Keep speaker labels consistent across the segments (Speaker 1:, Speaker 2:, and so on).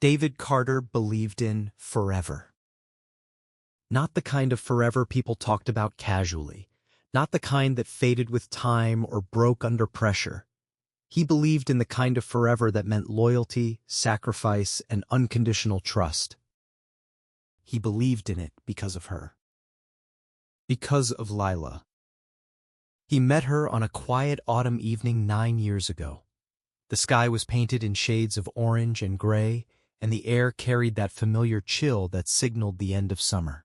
Speaker 1: David Carter believed in forever. Not the kind of forever people talked about casually, not the kind that faded with time or broke under pressure. He believed in the kind of forever that meant loyalty, sacrifice, and unconditional trust. He believed in it because of her. Because of Lila. He met her on a quiet autumn evening 9 years ago. The sky was painted in shades of orange and gray, and the air carried that familiar chill that signaled the end of summer.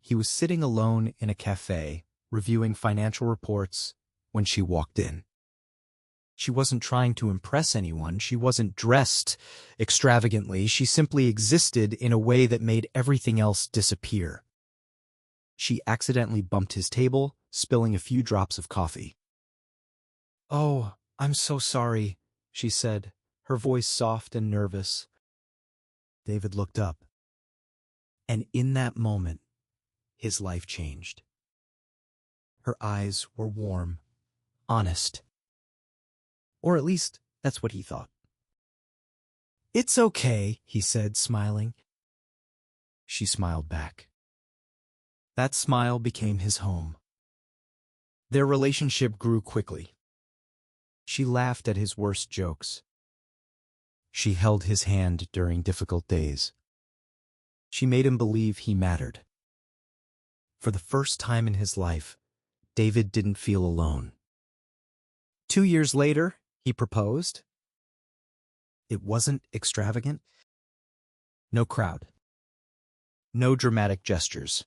Speaker 1: He was sitting alone in a cafe, reviewing financial reports, when she walked in. She wasn't trying to impress anyone. She wasn't dressed extravagantly. She simply existed in a way that made everything else disappear. She accidentally bumped his table, spilling a few drops of coffee. "Oh, I'm so sorry," she said, her voice soft and nervous. David looked up. And in that moment, his life changed. Her eyes were warm, honest. Or at least, that's what he thought. "It's okay," he said, smiling. She smiled back. That smile became his home. Their relationship grew quickly. She laughed at his worst jokes. She held his hand during difficult days. She made him believe he mattered. For the first time in his life, David didn't feel alone. 2 years later, he proposed. It wasn't extravagant. No crowd. No dramatic gestures.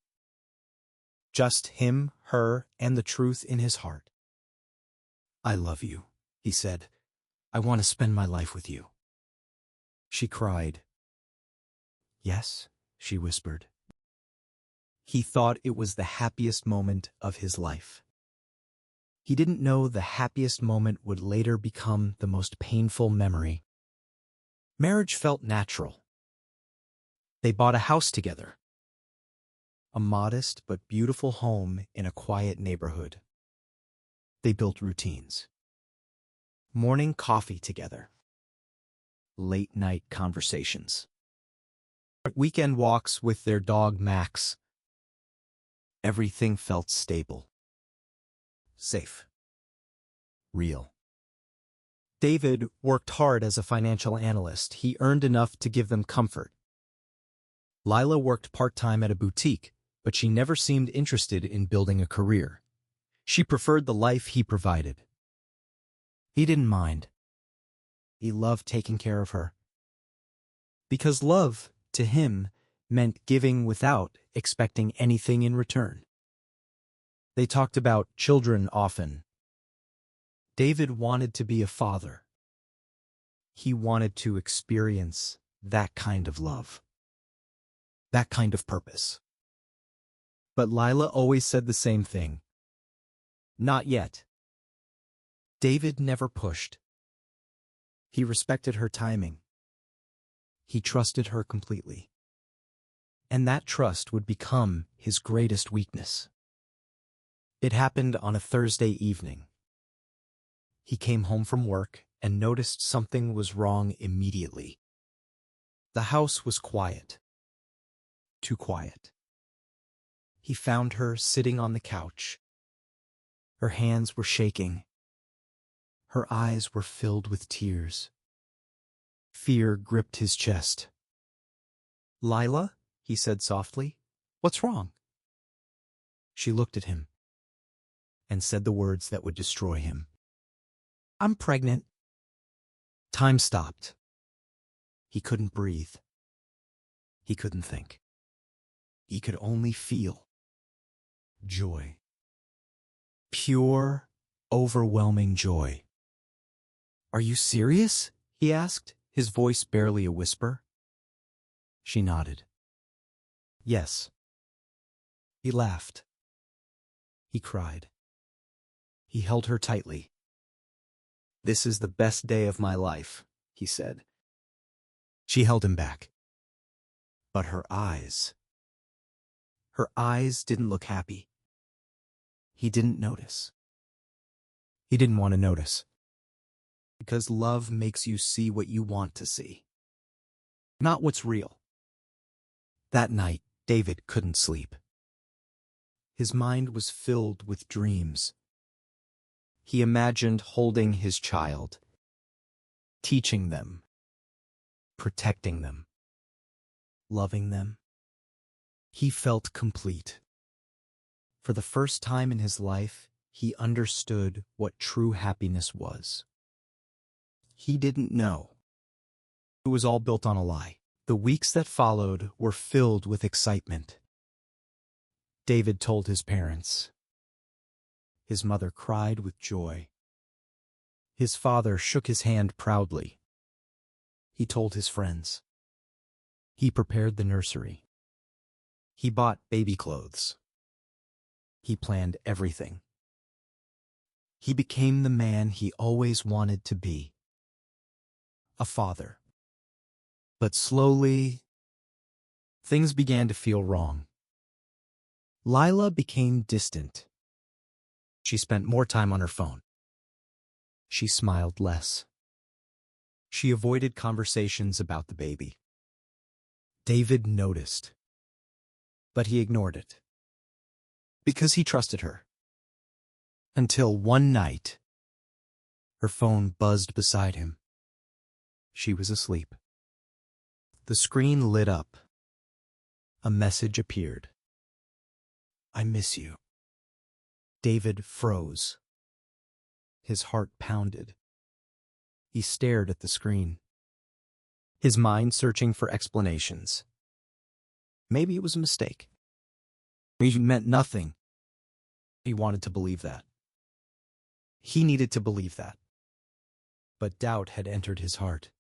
Speaker 1: Just him, her, and the truth in his heart. "I love you," he said. "I want to spend my life with you." She cried. "Yes," she whispered. He thought it was the happiest moment of his life. He didn't know the happiest moment would later become the most painful memory. Marriage felt natural. They bought a house together. A modest but beautiful home in a quiet neighborhood. They built routines. Morning coffee together. Late-night conversations. Weekend walks with their dog Max. Everything felt stable. Safe. Real. David worked hard as a financial analyst. He earned enough to give them comfort. Lila worked part-time at a boutique, but she never seemed interested in building a career. She preferred the life he provided. He didn't mind. He loved taking care of her. Because love, to him, meant giving without expecting anything in return. They talked about children often. David wanted to be a father. He wanted to experience that kind of love. That kind of purpose. But Lila always said the same thing. Not yet. David never pushed. He respected her timing. He trusted her completely. And that trust would become his greatest weakness. It happened on a Thursday evening. He came home from work and noticed something was wrong immediately. The house was quiet. Too quiet. He found her sitting on the couch. Her hands were shaking. Her eyes were filled with tears. Fear gripped his chest. "Lila," he said softly, "what's wrong?" She looked at him and said the words that would destroy him. "I'm pregnant." Time stopped. He couldn't breathe. He couldn't think. He could only feel joy. Pure, overwhelming joy. "Are you serious?" he asked, his voice barely a whisper. She nodded. "Yes." He laughed. He cried. He held her tightly. "This is the best day of my life," he said. She held him back. But her eyes didn't look happy. He didn't notice. He didn't want to notice. Because love makes you see what you want to see. not what's real. That night, David couldn't sleep. His mind was filled with dreams. He imagined holding his child, teaching them, protecting them, loving them. He felt complete. For the first time in his life, he understood what true happiness was. He didn't know. It was all built on a lie. The weeks that followed were filled with excitement. David told his parents. His mother cried with joy. His father shook his hand proudly. He told his friends. He prepared the nursery. He bought baby clothes. He planned everything. He became the man he always wanted to be. A father. But slowly, things began to feel wrong. Lila became distant. She spent more time on her phone. She smiled less. She avoided conversations about the baby. David noticed, but he ignored it. Because he trusted her. Until one night, her phone buzzed beside him. She was asleep. The screen lit up. A message appeared. I miss you. David froze. His heart pounded. He stared at the screen, his mind searching for explanations. Maybe it was a mistake. Maybe it meant nothing. He wanted to believe that. He needed to believe that. But doubt had entered his heart.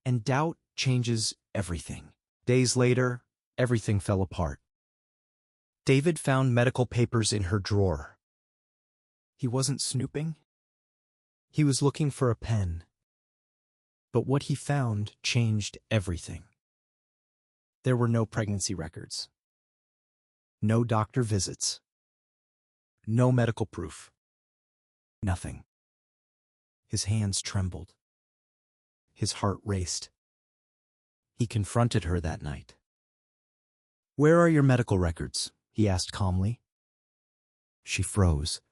Speaker 1: And doubt changes everything. Days later, everything fell apart. David found medical papers in her drawer. He wasn't snooping. He was looking for a pen. But what he found changed everything. There were no pregnancy records. No doctor visits. No medical proof. Nothing. His hands trembled. His heart raced. He confronted her that night. Where are your medical records? He asked calmly. She froze.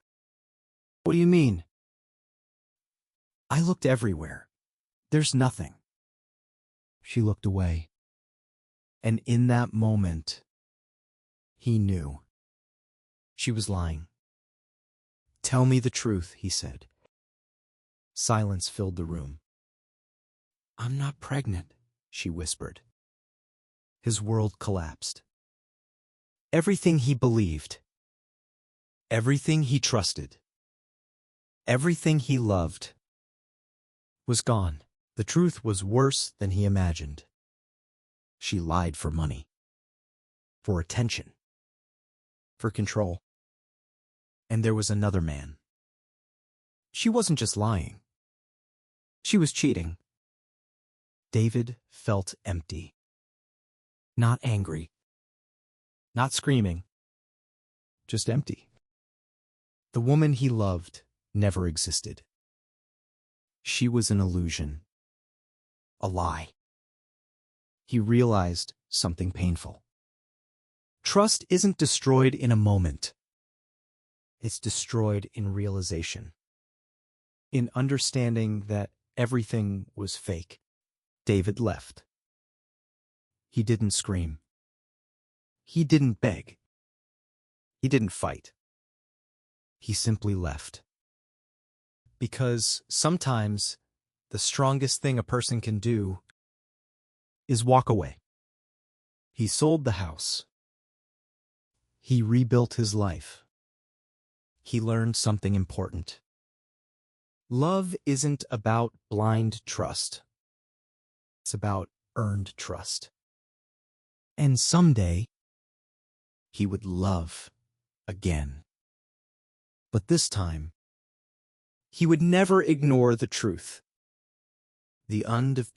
Speaker 1: What do you mean? I looked everywhere. There's nothing. She looked away. And in that moment, he knew. She was lying. Tell me the truth, he said. Silence filled the room. I'm not pregnant, she whispered. His world collapsed. Everything he believed, everything he trusted, everything he loved was gone. The truth was worse than he imagined. She lied for money, for attention, for control. And there was another man. She wasn't just lying. She was cheating. David felt empty. Not angry. Not screaming. Just empty. The woman he loved never existed. She was an illusion. A lie. He realized something painful. Trust isn't destroyed in a moment. It's destroyed in realization. In understanding that everything was fake. David left. He didn't scream. He didn't beg. He didn't fight. He simply left. Because sometimes the strongest thing a person can do is walk away. He sold the house. He rebuilt his life. He learned something important. Love isn't about blind trust. It's about earned trust. And someday, he would love again. But this time, he would never ignore the truth. The end of